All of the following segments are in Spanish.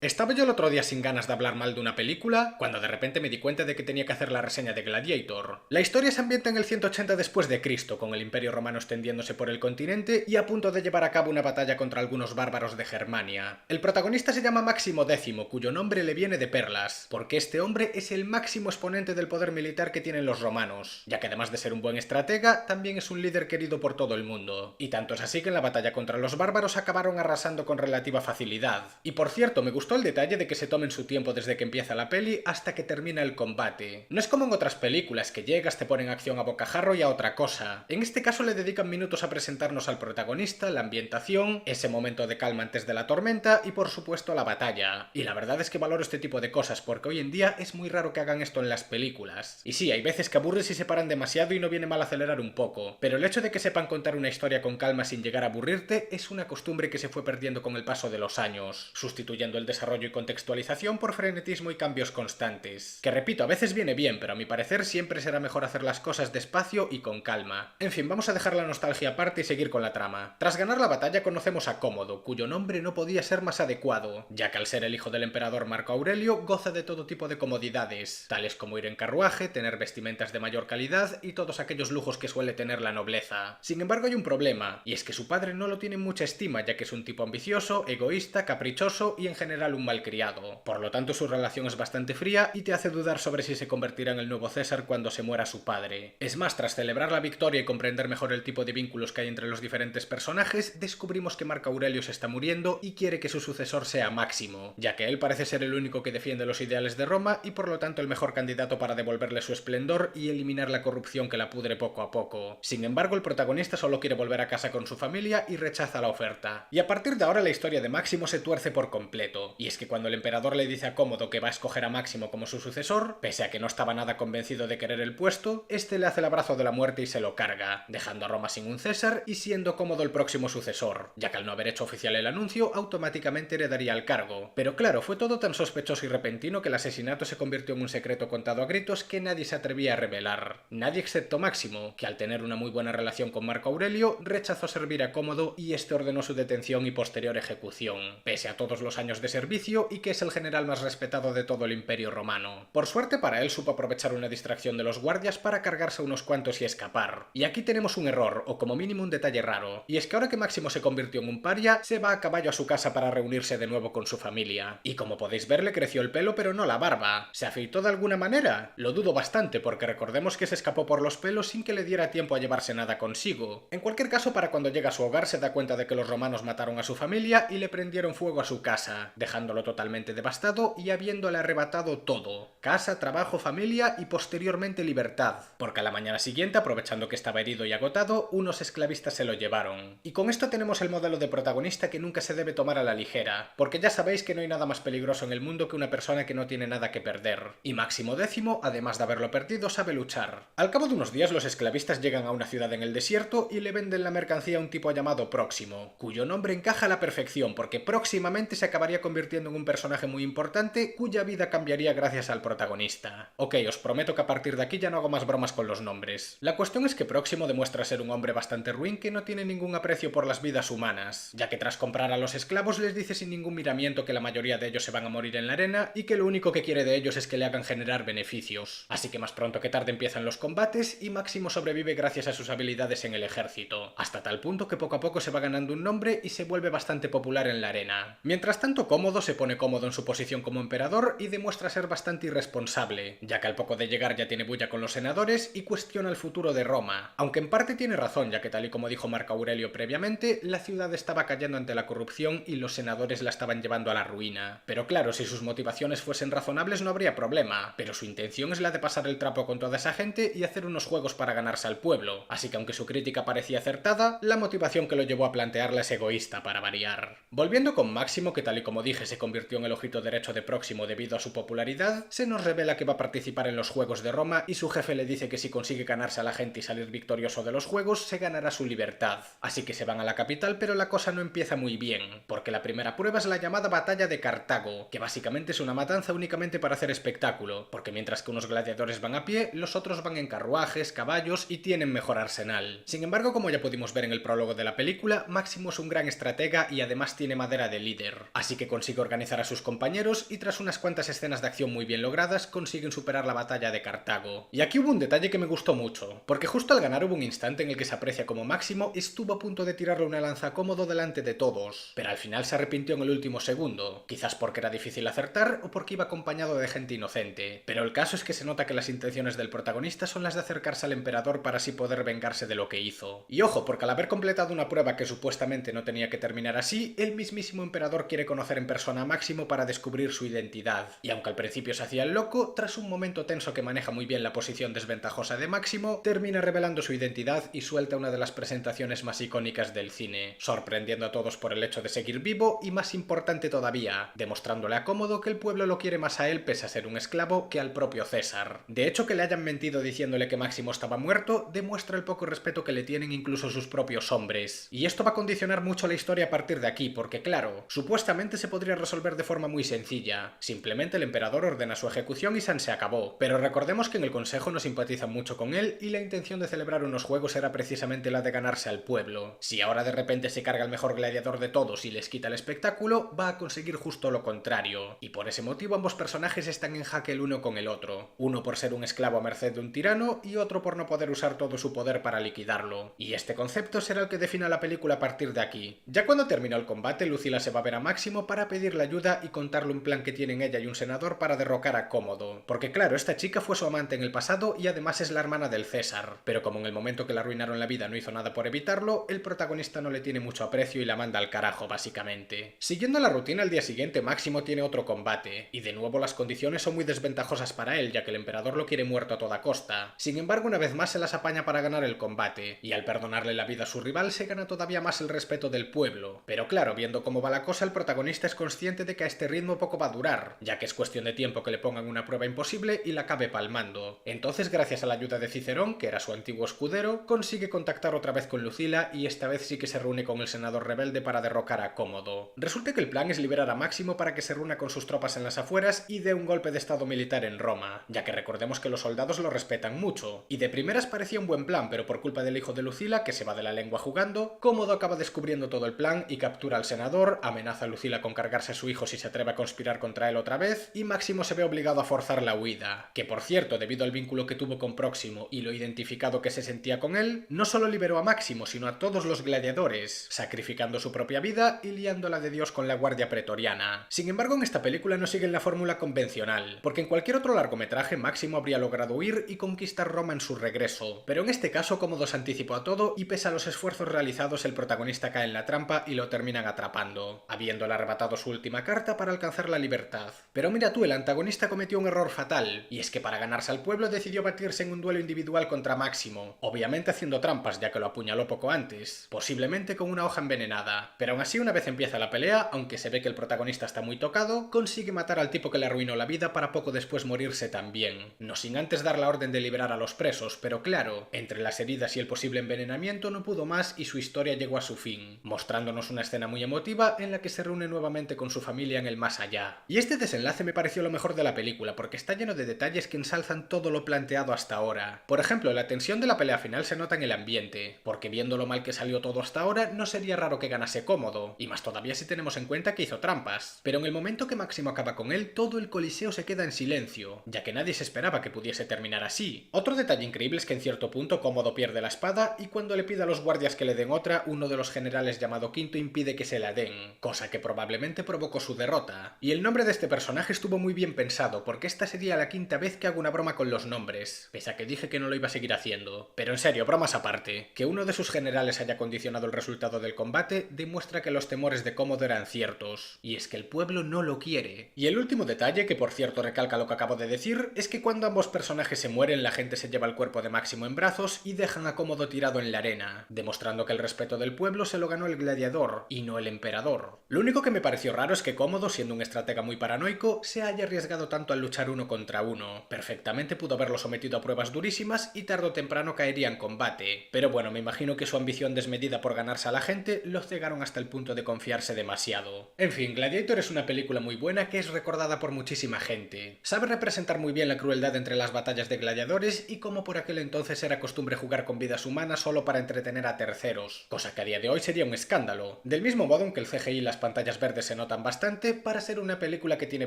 Estaba yo el otro día sin ganas de hablar mal de una película, cuando de repente me di cuenta de que tenía que hacer la reseña de Gladiator. La historia se ambienta en el 180 después de Cristo, con el Imperio Romano extendiéndose por el continente y a punto de llevar a cabo una batalla contra algunos bárbaros de Germania. El protagonista se llama Máximo X, cuyo nombre le viene de perlas, porque este hombre es el máximo exponente del poder militar que tienen los romanos, ya que además de ser un buen estratega, también es un líder querido por todo el mundo. Y tanto es así que en la batalla contra los bárbaros acabaron arrasando con relativa facilidad. Y por cierto, me gustó el detalle de que se tomen su tiempo desde que empieza la peli hasta que termina el combate. No es como en otras películas que llegas, te ponen acción a bocajarro y a otra cosa. En este caso le dedican minutos a presentarnos al protagonista, la ambientación, ese momento de calma antes de la tormenta y por supuesto la batalla. Y la verdad es que valoro este tipo de cosas porque hoy en día es muy raro que hagan esto en las películas. Y sí, hay veces que aburre si se paran demasiado y no viene mal acelerar un poco, pero el hecho de que sepan contar una historia con calma sin llegar a aburrirte es una costumbre que se fue perdiendo con el paso de los años, sustituyendo el desarrollo y contextualización por frenetismo y cambios constantes. Que repito, a veces viene bien, pero a mi parecer siempre será mejor hacer las cosas despacio y con calma. En fin, vamos a dejar la nostalgia aparte y seguir con la trama. Tras ganar la batalla conocemos a Cómodo, cuyo nombre no podía ser más adecuado, ya que al ser el hijo del emperador Marco Aurelio goza de todo tipo de comodidades, tales como ir en carruaje, tener vestimentas de mayor calidad y todos aquellos lujos que suele tener la nobleza. Sin embargo hay un problema, y es que su padre no lo tiene en mucha estima, ya que es un tipo ambicioso, egoísta, caprichoso y en general un malcriado. Por lo tanto, su relación es bastante fría y te hace dudar sobre si se convertirá en el nuevo César cuando se muera su padre. Es más, tras celebrar la victoria y comprender mejor el tipo de vínculos que hay entre los diferentes personajes, descubrimos que Marco Aurelio se está muriendo y quiere que su sucesor sea Máximo, ya que él parece ser el único que defiende los ideales de Roma y por lo tanto el mejor candidato para devolverle su esplendor y eliminar la corrupción que la pudre poco a poco. Sin embargo, el protagonista solo quiere volver a casa con su familia y rechaza la oferta. Y a partir de ahora la historia de Máximo se tuerce por completo, y es que cuando el emperador le dice a Cómodo que va a escoger a Máximo como su sucesor, pese a que no estaba nada convencido de querer el puesto, este le hace el abrazo de la muerte y se lo carga, dejando a Roma sin un César y siendo Cómodo el próximo sucesor, ya que al no haber hecho oficial el anuncio, automáticamente heredaría el cargo. Pero claro, fue todo tan sospechoso y repentino que el asesinato se convirtió en un secreto contado a gritos que nadie se atrevía a revelar. Nadie excepto Máximo, que al tener una muy buena relación con Marco Aurelio, rechazó servir a Cómodo y este ordenó su detención y posterior ejecución, pese a todos los años de servicio y que es el general más respetado de todo el Imperio Romano. Por suerte para él supo aprovechar una distracción de los guardias para cargarse a unos cuantos y escapar. Y aquí tenemos un error, o como mínimo un detalle raro, y es que ahora que Máximo se convirtió en un paria, se va a caballo a su casa para reunirse de nuevo con su familia. Y como podéis ver le creció el pelo pero no la barba. ¿Se afeitó de alguna manera? Lo dudo bastante porque recordemos que se escapó por los pelos sin que le diera tiempo a llevarse nada consigo. En cualquier caso, para cuando llega a su hogar se da cuenta de que los romanos mataron a su familia y le prendieron fuego a su casa, dejándolo totalmente devastado y habiéndole arrebatado todo: casa, trabajo, familia y posteriormente libertad, porque a la mañana siguiente, aprovechando que estaba herido y agotado, unos esclavistas se lo llevaron. Y con esto tenemos el modelo de protagonista que nunca se debe tomar a la ligera, porque ya sabéis que no hay nada más peligroso en el mundo que una persona que no tiene nada que perder. Y Máximo X, además de haberlo perdido, sabe luchar. Al cabo de unos días los esclavistas llegan a una ciudad en el desierto y le venden la mercancía a un tipo llamado Próximo, cuyo nombre encaja a la perfección porque próximamente se acabaría convirtiendo en un personaje muy importante cuya vida cambiaría gracias al protagonista. Ok, os prometo que a partir de aquí ya no hago más bromas con los nombres. La cuestión es que Próximo demuestra ser un hombre bastante ruin que no tiene ningún aprecio por las vidas humanas, ya que tras comprar a los esclavos les dice sin ningún miramiento que la mayoría de ellos se van a morir en la arena y que lo único que quiere de ellos es que le hagan generar beneficios. Así que más pronto que tarde empiezan los combates y Máximo sobrevive gracias a sus habilidades en el ejército, hasta tal punto que poco a poco se va ganando un nombre y se vuelve bastante popular en la arena. Mientras tanto, Cómodo se pone cómodo en su posición como emperador y demuestra ser bastante irresponsable, ya que al poco de llegar ya tiene bulla con los senadores y cuestiona el futuro de Roma, aunque en parte tiene razón, ya que tal y como dijo Marco Aurelio previamente, la ciudad estaba cayendo ante la corrupción y los senadores la estaban llevando a la ruina. Pero claro, si sus motivaciones fuesen razonables no habría problema, pero su intención es la de pasar el trapo con toda esa gente y hacer unos juegos para ganarse al pueblo, así que aunque su crítica parecía acertada, la motivación que lo llevó a plantearla es egoísta para variar. Volviendo con Máximo, que tal y como dije se convirtió en el ojito derecho de Próximo debido a su popularidad, se nos revela que va a participar en los Juegos de Roma y su jefe le dice que si consigue ganarse a la gente y salir victorioso de los Juegos, se ganará su libertad. Así que se van a la capital, pero la cosa no empieza muy bien, porque la primera prueba es la llamada Batalla de Cartago, que básicamente es una matanza únicamente para hacer espectáculo, porque mientras que unos gladiadores van a pie, los otros van en carruajes, caballos y tienen mejor arsenal. Sin embargo, como ya pudimos ver en el prólogo de la película, Máximo es un gran estratega y además tiene madera de líder, así que consigue consigue organizar a sus compañeros y tras unas cuantas escenas de acción muy bien logradas consiguen superar la batalla de Cartago. Y aquí hubo un detalle que me gustó mucho, porque justo al ganar hubo un instante en el que se aprecia como Máximo estuvo a punto de tirarle una lanza cómodo delante de todos, pero al final se arrepintió en el último segundo, quizás porque era difícil acertar o porque iba acompañado de gente inocente, pero el caso es que se nota que las intenciones del protagonista son las de acercarse al emperador para así poder vengarse de lo que hizo. Y ojo, porque al haber completado una prueba que supuestamente no tenía que terminar así, el mismísimo emperador quiere conocer en persona a Máximo para descubrir su identidad. Y aunque al principio se hacía el loco, tras un momento tenso que maneja muy bien la posición desventajosa de Máximo, termina revelando su identidad y suelta una de las presentaciones más icónicas del cine, sorprendiendo a todos por el hecho de seguir vivo y más importante todavía, demostrándole a Cómodo que el pueblo lo quiere más a él pese a ser un esclavo que al propio César. De hecho, que le hayan mentido diciéndole que Máximo estaba muerto demuestra el poco respeto que le tienen incluso sus propios hombres. Y esto va a condicionar mucho la historia a partir de aquí, porque claro, supuestamente se podría resolver de forma muy sencilla. Simplemente el emperador ordena su ejecución y San se acabó. Pero recordemos que en el consejo no simpatizan mucho con él y la intención de celebrar unos juegos era precisamente la de ganarse al pueblo. Si ahora de repente se carga el mejor gladiador de todos y les quita el espectáculo, va a conseguir justo lo contrario. Y por ese motivo ambos personajes están en jaque el uno con el otro. Uno por ser un esclavo a merced de un tirano y otro por no poder usar todo su poder para liquidarlo. Y este concepto será el que defina la película a partir de aquí. Ya cuando terminó el combate, Lucila se va a ver a Máximo para pedirle ayuda y contarle un plan que tienen ella y un senador para derrocar a Cómodo. Porque claro, esta chica fue su amante en el pasado y además es la hermana del César. Pero como en el momento que le arruinaron la vida no hizo nada por evitarlo, el protagonista no le tiene mucho aprecio y la manda al carajo básicamente. Siguiendo la rutina, al día siguiente Máximo tiene otro combate, y de nuevo las condiciones son muy desventajosas para él, ya que el emperador lo quiere muerto a toda costa. Sin embargo, una vez más se las apaña para ganar el combate, y al perdonarle la vida a su rival se gana todavía más el respeto del pueblo. Pero claro, viendo cómo va la cosa, el protagonista es consciente de que a este ritmo poco va a durar, ya que es cuestión de tiempo que le pongan una prueba imposible y la acabe palmando. Entonces, gracias a la ayuda de Cicerón, que era su antiguo escudero, consigue contactar otra vez con Lucila y esta vez sí que se reúne con el senador rebelde para derrocar a Cómodo. Resulta que el plan es liberar a Máximo para que se reúna con sus tropas en las afueras y dé un golpe de estado militar en Roma, ya que recordemos que los soldados lo respetan mucho. Y de primeras parecía un buen plan, pero por culpa del hijo de Lucila, que se va de la lengua jugando, Cómodo acaba descubriendo todo el plan y captura al senador, amenaza a Lucila con cargarse a su hijo si se atreve a conspirar contra él otra vez, y Máximo se ve obligado a forzar la huida, que por cierto, debido al vínculo que tuvo con Próximo y lo identificado que se sentía con él, no solo liberó a Máximo, sino a todos los gladiadores, sacrificando su propia vida y liándola de Dios con la guardia pretoriana. Sin embargo, en esta película no siguen la fórmula convencional, porque en cualquier otro largometraje Máximo habría logrado huir y conquistar Roma en su regreso, pero en este caso Cómodo se anticipó a todo y pese a los esfuerzos realizados el protagonista cae en la trampa y lo terminan atrapando, habiéndole arrebatado su última carta para alcanzar la libertad. Pero mira tú, el antagonista cometió un error fatal, y es que para ganarse al pueblo decidió batirse en un duelo individual contra Máximo, obviamente haciendo trampas ya que lo apuñaló poco antes, posiblemente con una hoja envenenada, pero aún así una vez empieza la pelea, aunque se ve que el protagonista está muy tocado, consigue matar al tipo que le arruinó la vida para poco después morirse también, no sin antes dar la orden de liberar a los presos, pero claro, entre las heridas y el posible envenenamiento no pudo más y su historia llegó a su fin, mostrándonos una escena muy emotiva en la que se reúne nuevamente con su familia en el más allá. Y este desenlace me pareció lo mejor de la película, porque está lleno de detalles que ensalzan todo lo planteado hasta ahora. Por ejemplo, la tensión de la pelea final se nota en el ambiente, porque viendo lo mal que salió todo hasta ahora, no sería raro que ganase Cómodo, y más todavía si tenemos en cuenta que hizo trampas. Pero en el momento que Máximo acaba con él, todo el coliseo se queda en silencio, ya que nadie se esperaba que pudiese terminar así. Otro detalle increíble es que en cierto punto Cómodo pierde la espada y cuando le pide a los guardias que le den otra, uno de los generales llamado Quinto impide que se la den, cosa que probablemente provocó su derrota. Y el nombre de este personaje estuvo muy bien pensado, porque esta sería la quinta vez que hago una broma con los nombres, pese a que dije que no lo iba a seguir haciendo. Pero en serio, bromas aparte, que uno de sus generales haya condicionado el resultado del combate demuestra que los temores de Cómodo eran ciertos, y es que el pueblo no lo quiere. Y el último detalle, que por cierto recalca lo que acabo de decir, es que cuando ambos personajes se mueren la gente se lleva el cuerpo de Máximo en brazos y dejan a Cómodo tirado en la arena, demostrando que el respeto del pueblo se lo ganó el gladiador, y no el emperador. Lo único que me pareció raro es que Cómodo, siendo un estratega muy paranoico, se haya arriesgado tanto al luchar uno contra uno. Perfectamente pudo haberlo sometido a pruebas durísimas y tarde o temprano caería en combate. Pero bueno, me imagino que su ambición desmedida por ganarse a la gente lo cegaron hasta el punto de confiarse demasiado. En fin, Gladiator es una película muy buena que es recordada por muchísima gente. Sabe representar muy bien la crueldad entre las batallas de gladiadores y cómo por aquel entonces era costumbre jugar con vidas humanas solo para entretener a terceros, cosa que a día de hoy sería un escándalo. Del mismo modo en que el CGI y las pantallas verdes se notan bastante, para ser una película que tiene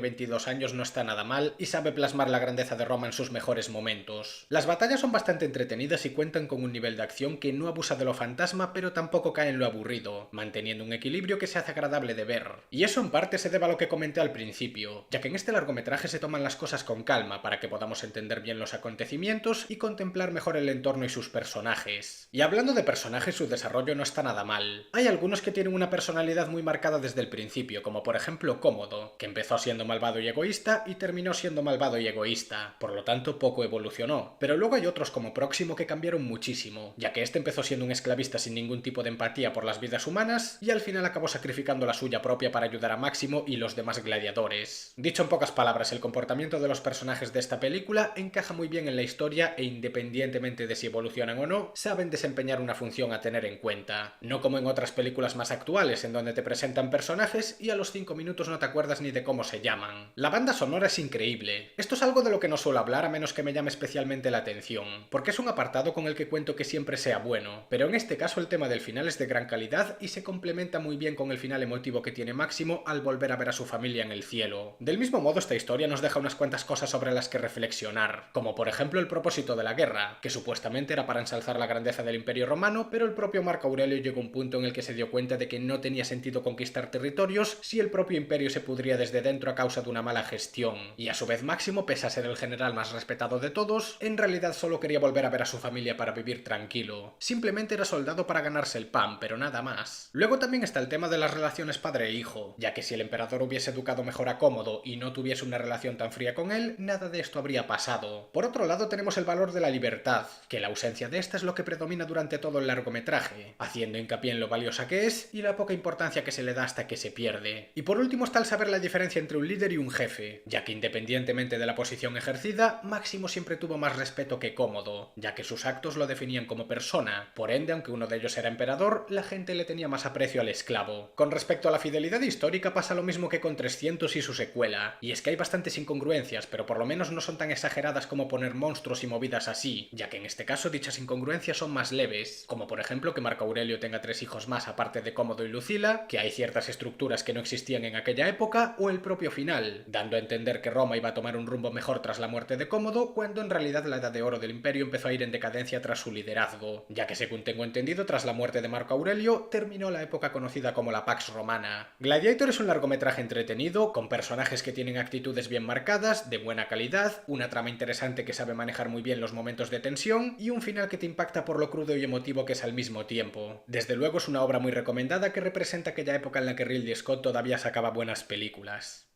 22 años no está nada mal y sabe plasmar la grandeza de Roma en sus mejores momentos. Las batallas son bastante entretenidas y cuentan con un nivel de acción que no abusa de lo fantasma pero tampoco cae en lo aburrido, manteniendo un equilibrio que se hace agradable de ver. Y eso en parte se debe a lo que comenté al principio, ya que en este largometraje se toman las cosas con calma para que podamos entender bien los acontecimientos y contemplar mejor el entorno y sus personajes. Y hablando de personajes, su desarrollo no está nada mal. Hay algunos que tienen una personalidad muy marcada desde el principio, como por ejemplo Cómodo, que empezó siendo malvado y egoísta y terminó siendo malvado y egoísta, por lo tanto poco evolucionó. Pero luego hay otros como Próximo que cambiaron muchísimo, ya que este empezó siendo un esclavista sin ningún tipo de empatía por las vidas humanas y al final acabó sacrificando la suya propia para ayudar a Máximo y los demás gladiadores. Dicho en pocas palabras, el comportamiento de los personajes de esta película encaja muy bien en la historia e independientemente de si evolucionan o no, saben desempeñar una función a tener en cuenta. No como en otras películas más actuales, en donde te presentan personajes y a los 5 minutos no te acuerdas ni de cómo se llaman. La banda sonora es increíble. Esto es algo de lo que no suelo hablar a menos que me llame especialmente la atención, porque es un apartado con el que cuento que siempre sea bueno, pero en este caso el tema del final es de gran calidad y se complementa muy bien con el final emotivo que tiene Máximo al volver a ver a su familia en el cielo. Del mismo modo, esta historia nos deja unas cuantas cosas sobre las que reflexionar, como por ejemplo el propósito de la guerra, que supuestamente era para ensalzar la grandeza del Imperio Romano, pero el propio Marco Aurelio llegó a un punto en el que se dio cuenta de que no tenía sentido conquistar territorios si el propio imperio se pudría desde dentro a causa de una mala gestión, y a su vez Máximo, pese a ser el general más respetado de todos, en realidad solo quería volver a ver a su familia para vivir tranquilo. Simplemente era soldado para ganarse el pan, pero nada más. Luego también está el tema de las relaciones padre e hijo, ya que si el emperador hubiese educado mejor a Cómodo y no tuviese una relación tan fría con él, nada de esto habría pasado. Por otro lado tenemos el valor de la libertad, que la ausencia de esta es lo que predomina durante todo el largometraje, haciendo hincapié en lo valiosa que es y la poca importancia que se le da hasta que se pierde. Y por último está el saber la diferencia entre un líder y un jefe, ya que independientemente de la posición ejercida, Máximo siempre tuvo más respeto que Cómodo, ya que sus actos lo definían como persona, por ende, aunque uno de ellos era emperador, la gente le tenía más aprecio al esclavo. Con respecto a la fidelidad histórica pasa lo mismo que con 300 y su secuela, y es que hay bastantes incongruencias, pero por lo menos no son tan exageradas como poner monstruos y movidas así, ya que en este caso dichas incongruencias son más leves, como por ejemplo que Marco Aurelio tenga 3 hijos más aparte de Cómodo y Lucila, que hay ciertas estructuras que no existían en aquella época, o el propio final, dando a entender que Roma iba a tomar un rumbo mejor tras la muerte de Cómodo, cuando en realidad la edad de oro del imperio empezó a ir en decadencia tras su liderazgo, ya que según tengo entendido, tras la muerte de Marco Aurelio, terminó la época conocida como la Pax Romana. Gladiator es un largometraje entretenido, con personajes que tienen actitudes bien marcadas, de buena calidad, una trama interesante que sabe manejar muy bien los momentos de tensión y un final que te impacta por lo crudo y emotivo que es al mismo tiempo. Desde luego es una obra muy recomendada que representa aquella época en la que Ridley Scott todavía sacaba buenas películas.